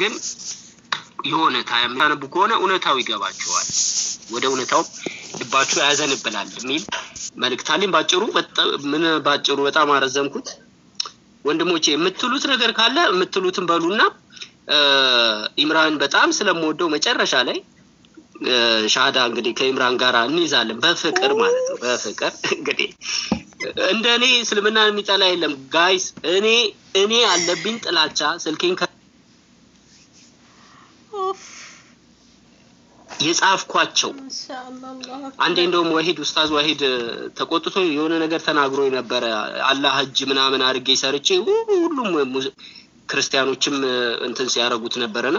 ግን የሆነ ታይም ያነቡ ከሆነ እውነታው ይገባቸዋል ወደ እውነታው ልባችሁ ያዘንብላል የሚል መልእክታለኝ ባጭሩ በጣም አረዘምኩት ወንድሞቼ የምትሉት ነገር ካለ የምትሉትን በሉና ኢምራን በጣም ስለምወደው መጨረሻ ላይ ሻሃዳ እንግዲህ ከኢምራን ጋር እንይዛለን በፍቅር ማለት ነው በፍቅር እንግዲህ እንደኔ እስልምና የሚጠላ የለም ጋይስ እኔ አለብኝ ጥላቻ ስልኬን የጻፍኳቸው አንዴ እንደውም ወሂድ ኡስታዝ ወሂድ ተቆጥቶ የሆነ ነገር ተናግሮ ነበር አላህ እጅ ምናምን አርጌ ሰርቼ ሁሉም ክርስቲያኖችም እንትን ሲያረጉት ነበርና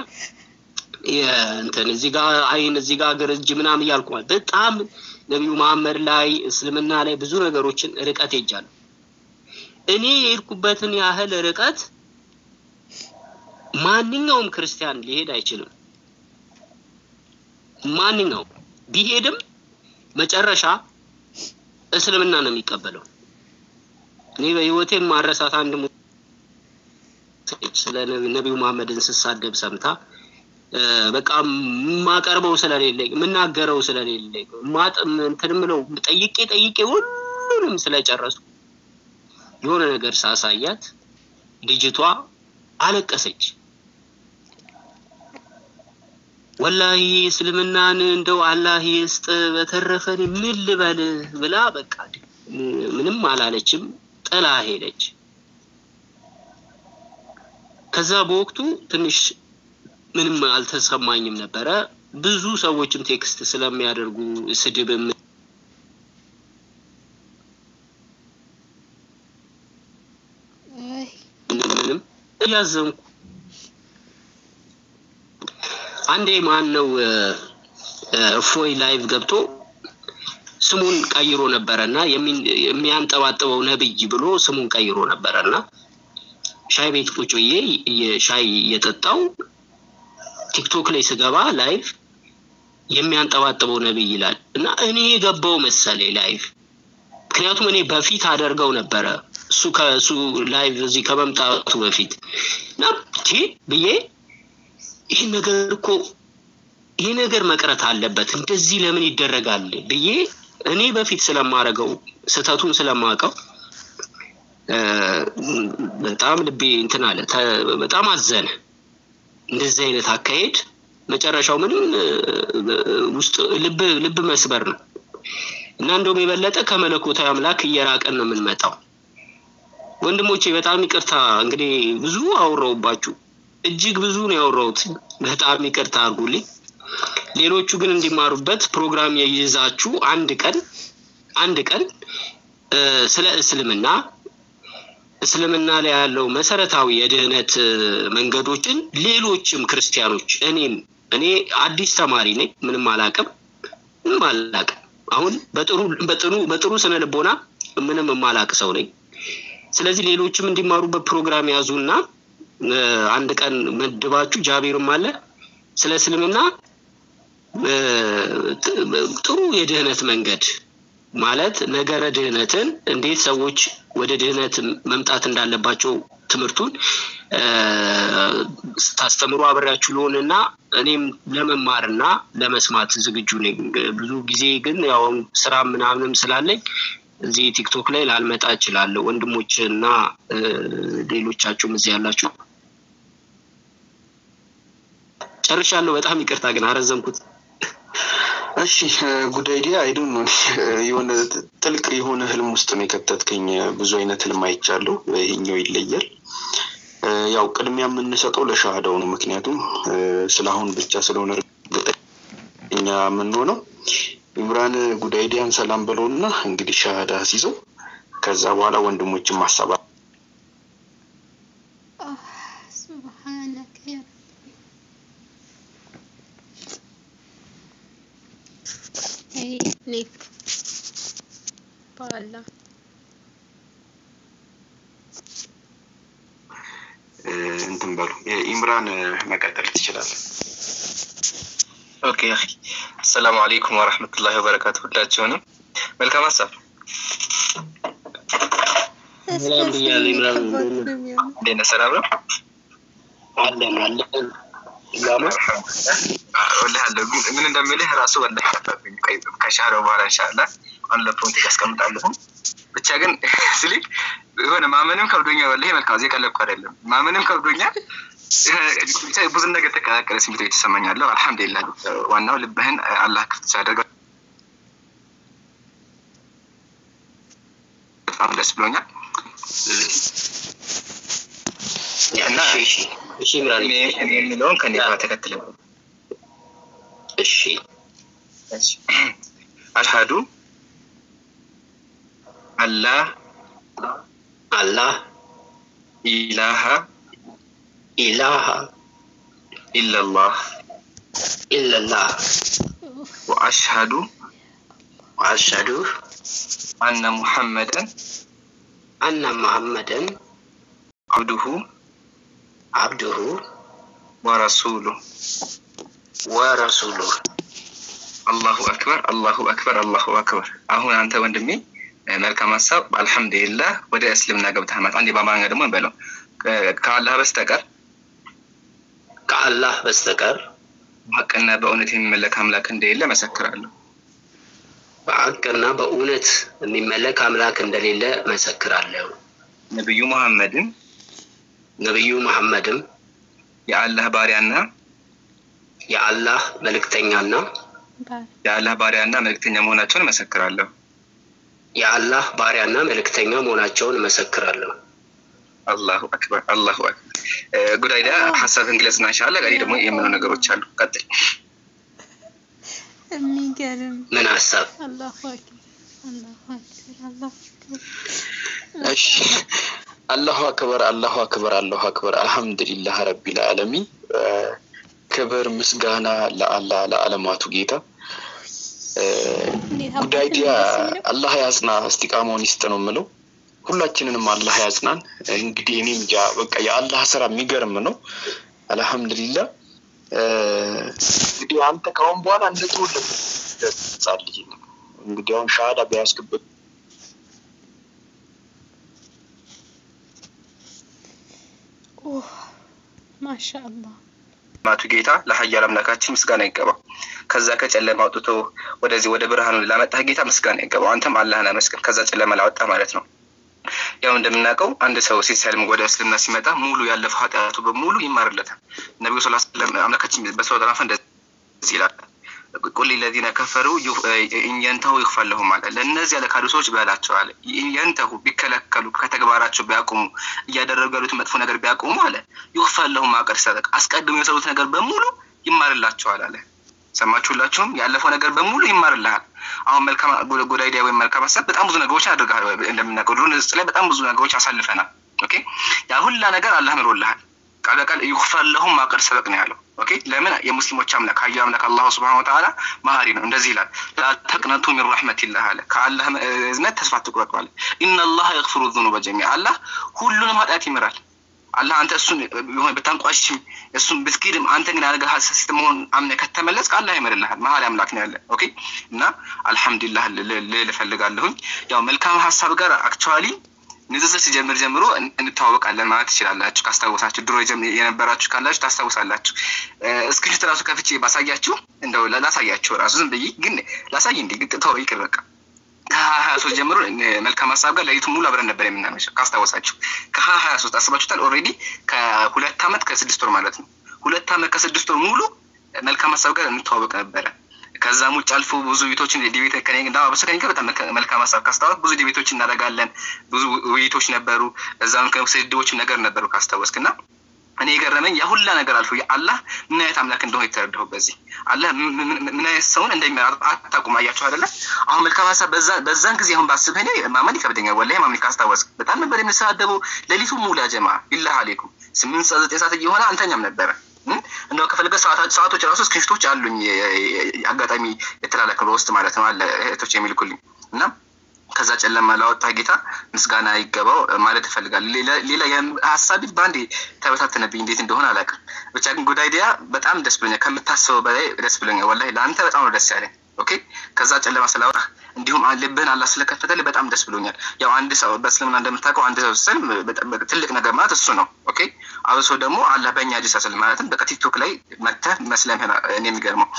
እንትን እዚህ ጋር አይን እዚህ ጋር ገርጅ ምናምን ያልኳል በጣም ነብዩ መሐመድ ላይ እስልምና ላይ ብዙ ነገሮችን ርቀት ይጃሉ እኔ የርኩበትን ያህል ርቀት ማንኛውም ክርስቲያን ሊሄድ አይችልም ማንኛው ቢሄድም መጨረሻ እስልምና ነው የሚቀበለው እኔ በህይወቴ ማረሳት አንድ ስለ ነብዩ መሐመድን ሲሳደብ ሰምታ በቃ ማቀርበው ስለሌለኝ ምናገረው ስለሌለኝ ማጥም እንትምለው ጠይቄ ሁሉንም ስለጨረሱ የሆነ ነገር ሳሳያት ልጅቷ አለቀሰች ወላሂ እስልምናን እንደው አላህ ይስጥ በተረፈን ምን ልበል ብላ በቃ ምንም አላለችም ጥላ ሄደች ከዛ በወቅቱ ትንሽ ምንም አልተሰማኝም ነበር ብዙ ሰዎችም ቴክስት ስለሚያደርጉ ስድብም ምንም ያዘንኩ አንዴ ማን ነው ፎይ ላይቭ ገብቶ ስሙን ቀይሮ ነበርና የሚያንጠባጥበው ነብይ ብሎ ስሙን ቀይሮ ነበርና ሻይ ቤት ቁጭዬ የሻይ የጠጣው ቲክቶክ ላይ ስገባ ላይቭ የሚያንጠባጥበው ነብይ ይላል እና እኔ ገባው መሰለኝ ላይቭ ምክንያቱም እኔ በፊት አደርገው ነበር እሱ ላይቭ እዚህ ከመምጣቱ በፊት ናቲ ብዬ ይሄ ነገር መቅረት አለበት እንደዚህ ለምን ይደረጋል ብዬ እኔ በፊት ስለማረገው ስተቱን ስለማቀው በጣም ልቤ እንትን አለ በጣም አዘነ እንደዚህ አይነት አካሄድ መጨረሻው ምንም ውስጥ ልብ መስበር ነው እና እንደውም የበለጠ ከመለኮታዊ አምላክ እየራቀን ነው የምንመጣው ወንድሞቼ በጣም ይቅርታ እንግዲህ ብዙ አውራውባችሁ እጅግ ብዙ ነው ያወራሁት በጣም ይቅርታ አርጉልኝ ሌሎቹ ግን እንዲማሩበት ፕሮግራም ይይዛችሁ አንድ ቀን ስለ እስልምና ላይ ያለው መሰረታዊ የድህነት መንገዶችን ሌሎችም ክርስቲያኖች እኔ አዲስ ተማሪ ነኝ ምንም አላቀም አሁን በጥሩ ስነ ልቦና ምንም ማላቅ ሰው ነኝ ስለዚህ ሌሎችም እንዲማሩበት ፕሮግራም ያዙና አንድ ቀን መድባችሁ ጃቢርም አለ ስለ እስልምና ጥሩ የድህነት መንገድ ማለት ነገረ ድህነትን እንዴት ሰዎች ወደ ድህነት መምጣት እንዳለባቸው ትምርቱን ታስተምሩ አብራችሁ ለሆነና እኔም ለመማርና ለመስማት ዝግጁ ነኝ ብዙ ጊዜ ግን ያው ስራ ምናምንም ስላለኝ እዚህ ቲክቶክ ላይ ላልመጣ እችላለሁ ወንድሞችና ሌሎቻችሁም እዚህ ያላችሁ ጨርሻለሁ በጣም ይቅርታ ግን አረዘምኩት እሺ ጉድ አይዲያ አይዶን ነው የሆነ ጥልቅ የሆነ ህልም ውስጥ ነው የከተትከኝ ብዙ አይነት ህልም አይቻለሁ ይሄኛው ይለያል ያው ቅድሚያ የምንሰጠው ለሻሃዳው ነው ምክንያቱም ስለአሁን ብቻ ስለሆነ እኛ ምን ሆነው ኢምራን ጉድ አይዲያን ሰላም ብለውና እንግዲህ ሻሃዳ ሲይዘው ከዛ በኋላ ወንድሞችን ማሳባ ليك بالله انتم بالو ኢምራን መቀጠል ትችላለህ ኦኬ اخي السلام عليكم ورحمه الله وبركاته ሁላችሁንም መልካም ሐሳብ ሰላም ብያለሁ ኢምራን ደህና ሰላም ነው አለን ያማ والله هذا من እንደምልህ ራሱ ወላሂ አጣብኝ ከሻለው በኋላ ኢንሻአላህ አን ለፖንት ያስቀምጣለሁ ብቻ ግን ስሊክ የሆነ ማመንም ከብዶኛል ወላሂ መልካም እየቀለብኩ አይደለም ማመንም ከብዶኛል ብዙ ነገር ተቀላቀለ ስሜት የተሰማኛል አልহামዱሊላህ ዋናው ልብህን አላህ ክፍት ያደርጋ በጣም ደስ ብሎኛል ያና እሺ ምራን የሚለውን ከኔ ጋር ተከትለው እሺ አሽሃዱ አላህ ኢላሃ ኢላላህ ወአሽሃዱ አነ ሙሐመደን عبده ورسوله الله أكبر አሁን አንተ ወንድሜ መልካም ሐሳብ አልহামዱሊላህ ወደ እስልምና ገብተሃል አንዴ በአማርኛ ደግሞ እንበለው ከአላህ በስተቀር ሐቅና በእውነት የሚመለክ አምላክ እንደሌለ መሰክራለሁ በሐቅና በእውነት የሚመለክ አምላክ እንደሌለ መሰክራለሁ ነብዩ መሐመድም የአላህ ባሪያና መልእክተኛ መሆናቸውን መሰክራለሁ የአላህ ባሪያና መልእክተኛ መሆናቸውን መሰክራለሁ አላሁ አክበር ጉዳይዳ ሐሳብን ግለጽና ኢንሻአላህ ጋር ደግሞ የምነው ነገሮች አሉ ቀጥል የሚገርም ምን ሐሳብ አላሁ አክበር እሺ አላሁ አክበር አልহামዱሊላህ ረቢል ዓለሚን ክብር ምስጋና ለአላህ ለዓለማቱ ጌታ ጉዳይዲያ አላህ ያጽና እስቲቃማውን ይስጥ ነው የምለው ሁላችንንም አላህ ያጽናን እንግዲህ እኔ እንጃ በቃ የአላህ ስራ የሚገርም ነው አልহামዱሊላህ እንግዲህ አንተ ካሁን በኋላ እንደተወለደ ጻልይ እንግዲህ አሁን ሻሃዳ ቢያስከብት ማሻአላህ ማቱ ጌታ ለሐያል አምላካችን ምስጋና ይገባው ከዛ ከጨለማ አውጥቶ ወደዚህ ወደ ብርሃኑ ላመጣህ ጌታ ምስጋና ይገባው አንተም አላህን አመስግን ከዛ ጨለማ ላወጣ ማለት ነው ያው እንደምናውቀው አንድ ሰው ሲሰልም ወደ እስልምና ሲመጣ ሙሉ ያለፈው ኃጢአቱ በሙሉ ይማርለታል ነብዩ ሰለላሁ ዐለይሂ ወሰለም አምላካችን በሱራ ራፍ እንደዚህ ይላል ቁል ለለዚነ ከፈሩ እንየንተው ይخفلهم ማለት ለነዚህ ያለካዱ ሰዎች በላቸው አለ እንየንተው ቢከለከሉ ከተግባራቸው ቢያቆሙ ያደረጉት መጥፎ ነገር ቢያቆሙ አለ ይخفلهم ማቀር ሰደቅ አስቀድሞ የሰሩት ነገር በሙሉ ይማርላቸዋል አለ ሰማችሁላችሁም ያለፈው ነገር በሙሉ ይማርልሃል አሁን መልካም ጉዳይዲያ ወይ መልካም ሐሳብ በጣም ብዙ ነገሮች አድርገሃል እንደምናቀርቡ ላይ በጣም ብዙ ነገሮች አሳልፈናል ኦኬ ያ ሁሉ ነገር አላህ ምሮልሃል ቃል በቃል ይخفلهم ማቀር ሰደቅ ነው ያለው ኦኬ ለምን የሙስሊሞች አምላክ ሀያል አምላክ አላህ Subhanahu Wa Ta'ala ማህሪ ነው እንደዚህ ይላል ተቅነቱ من رحمة الله አለ ከአላህ እዝነት ተስፋ አትቁረጡ አለ ان الله يغفر الذنوب جميعا አላህ ሁሉንም ኃጢአት ይምራል አላህ አንተ እሱን ይሆን በታንቋሽም እሱን ብትክድም አንተ ግን አለጋ ስትመሆን አምነ ከተመለስክ አላህ ይምርልሃል ማህሪ አምላክ ነው ያለ ኦኬ እና አልহামዱሊላህ ለፈልጋለሁ ያው መልካም ሐሳብ ጋር አክቹአሊ ንዝዝል ሲጀምሮ እንተዋወቃለን ማለት ይችላልላችሁ ካስታወሳችሁ ድሮ የነበራችሁ ካላችሁ ታስታውሳላችሁ እስክሪፕት ራሱ ከፍቼ ባሳያችሁ እንደው ላሳያችሁ ራሱ ዝም ብዬ ግን ላሳይ እንዴ ግጥታው ይቅር በቃ ከ23 ጀምሮ መልካም ሐሳብ ጋር ለይቱ ሙሉ አብረን ነበር የምናመሸው ካስታወሳችሁ ከ23 አስባችሁታል ኦሬዲ ከ2 አመት ከ6 ወር ማለት ነው 2 አመት ከ6 ወር ሙሉ መልካም ሐሳብ ጋር እንተዋወቅ ነበር ከዛም ውጭ አልፎ ብዙ ዲቤቶችን ዲቤት ከኔ ጋር በሰከኝ ጋር በጣም መልካም ሐሳብ ካስታወስ ብዙ ዲቤቶችን እናደርጋለን ብዙ ውይይቶች ነበሩ እዛም ከስድቦች ነገር ነበሩ ካስታወስክና እኔ ገረመኝ ያ ሁሉ ነገር አልፎ አላህ ምን አይነት አምላክ እንደሆነ ይተረዳው በዚህ አላህ ምን አይነት ሰውን እንደሚያጣቁም አያችሁ አይደለ አሁን መልካም ሐሳብ በዛን ጊዜ አሁን ባስብ እኔ ማመን ይከብደኛል ወላሂ ማመን ካስታወስክ በጣም ነበር የምሰዳደበው ለሊቱ ሙሉ ጀማ ቢላህ አለይኩም 8 ሰዓት 9 ሰዓት እየሆነ አንተኛም ነበር እንደው ከፈልገ ሰዓቶች ራሱ ስክሪፕቶች አሉኝ አጋጣሚ የተላላከው ውስጥ ማለት ነው አለ እህቶች የሚልኩልኝ እና ከዛ ጨለማ ላወጣ ጌታ ምስጋና ይገባው ማለት ይፈልጋል ሌላ ሐሳብ ባንዴ ተበታተነብኝ እንዴት እንደሆነ አላውቅም ብቻ ግን ጉዳይዲያ በጣም ደስ ብሎኛል ከምታስበው በላይ ደስ ብሎኛል ወላሂ ለአንተ በጣም ነው ደስ ያለኝ ኦኬ ከዛ ጨለማ ስላወጣ እንዲሁም ልብህን አላህ ስለከፈተልህ በጣም ደስ ብሎኛል። ያው አንድ ሰው በእስልምና እንደምታውቀው አንድ ሰው ስልም ትልቅ ነገር ማለት እሱ ነው። ኦኬ አብሶ ደግሞ አላህ በእኛ እጅ ሲያስልም ማለትም በቃ ቲክቶክ ላይ መተህ መስለም እኔ የሚገርመው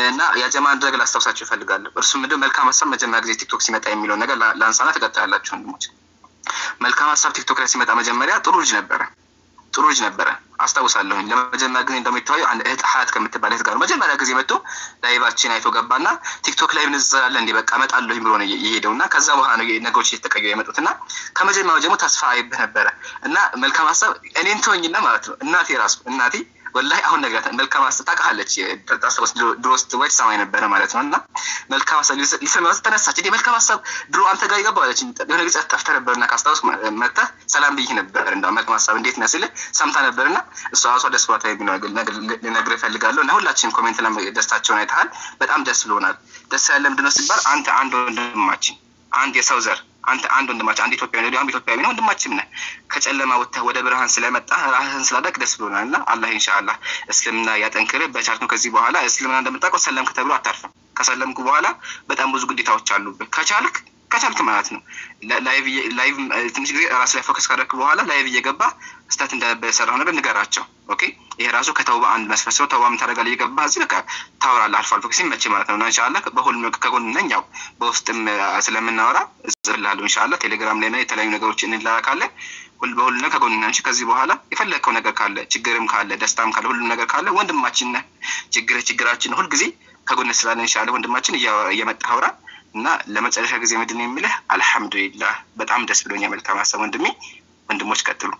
እና ያ ጀማ አንድ ነገር ላስታውሳችሁ እፈልጋለሁ። እርሱ ምንድን መልካም ሀሳብ መጀመሪያ ጊዜ ቲክቶክ ሲመጣ የሚለው ነገር ላንሳና ትቀጥላላችሁ ወንድሞች። መልካም ሀሳብ ቲክቶክ ላይ ሲመጣ መጀመሪያ ጥሩ ልጅ ነበረ አስታውሳለሁ። ለመጀመሪያ ጊዜ እንደሚታየው አንድ እህት ሀያት ከምትባል እህት ጋር መጀመሪያ ጊዜ መጥቶ ላይቫችን አይቶ ገባና ቲክቶክ ላይ እንዘራለን እንዴ በቃ እመጣለሁ ብሎ ነው የሄደውና ከዛ በኋላ ነው ነገሮች እየተቀየሩ የመጡትና ከመጀመሪያው ጀምሮ ተስፋ አይብህ ነበረ እና መልካም ሀሳብ እኔን ተወኝና ማለት ነው እናቴ ወላሂ አሁን ነገራት መልካም ሀሳብ ታውቃለች ታስታውስ ድሮስ ወይ ሰማይ ነበረ ማለት ነውና መልካም ሀሳብ ሊሰማው ተነሳች እንዴ መልካም ሀሳብ ድሮ አንተ ጋር ይገባለች የሆነ ጊዜ ጠፍተህ ነበርና ካስታውስ መጣ ሰላም ብዬ ነበር እንደው መልካም ሀሳብ እንዴት ነው ሲል ሰምታ ነበርና እሷ ደስ ብሏት ልነግርህ እፈልጋለሁ እና ሁላችንም ኮሜንት ላይ ደስታቸውን አይተሃል። በጣም ደስ ብሎናል። ደስ ያለ ምንድነው ሲባል አንተ አንድ ወንድማችን አንድ የሰው ዘር አንተ አንድ ወንድማችን አንድ ኢትዮጵያዊ ነው ወንድማችን ነህ። ከጨለማ ወጥተህ ወደ ብርሃን ስለመጣ ራስህን ስላደረግ ደስ ብሎናልና አላህ ኢንሻአላህ እስልምና ያጠንክርህ። በቻልከው ከዚህ በኋላ እስልምና እንደምታውቀው ሰለምክ ተብሎ አታርፍም። ከሰለምኩ በኋላ በጣም ብዙ ግዴታዎች አሉብህ። ከቻልክ ማለት ነው ላይቭ ትንሽ ጊዜ ራስ ላይ ፎከስ ካደረክ በኋላ ላይቭ እየገባ ስታት እንደነበረ ሰራው ነገር ንገራቸው። ኦኬ ይሄ ራሱ ከተውባ አንድ መስፈስ ነው። ተውባ ምን ታደርጋለህ እየገባ እዚህ በቃ ታወራለህ አልፎ ሲመች ማለት ነው። ኢንሻአላህ በሁሉም ከጎን ነኝ። ያው በውስጥም ስለምናወራ እጽፍልሃለሁ ኢንሻአላህ ቴሌግራም ላይ የተለያዩ ነገሮችን እንላካለን። በሁሉ ነገር ከጎን ነን። ከዚህ በኋላ የፈለከው ነገር ካለ ችግርም ካለ ደስታም ካለ ሁሉም ነገር ካለ ወንድማችን ነህ። ችግራችን ሁሉ ጊዜ ከጎን ስላለ ኢንሻአላህ ወንድማችን እየመጣህ አውራ እና ለመጨረሻ ጊዜ ምንድነው የሚልህ አልሐምዱሊላህ በጣም ደስ ብሎኛል። መልካም ሀሳብ ወንድሞች ቀጥሉ።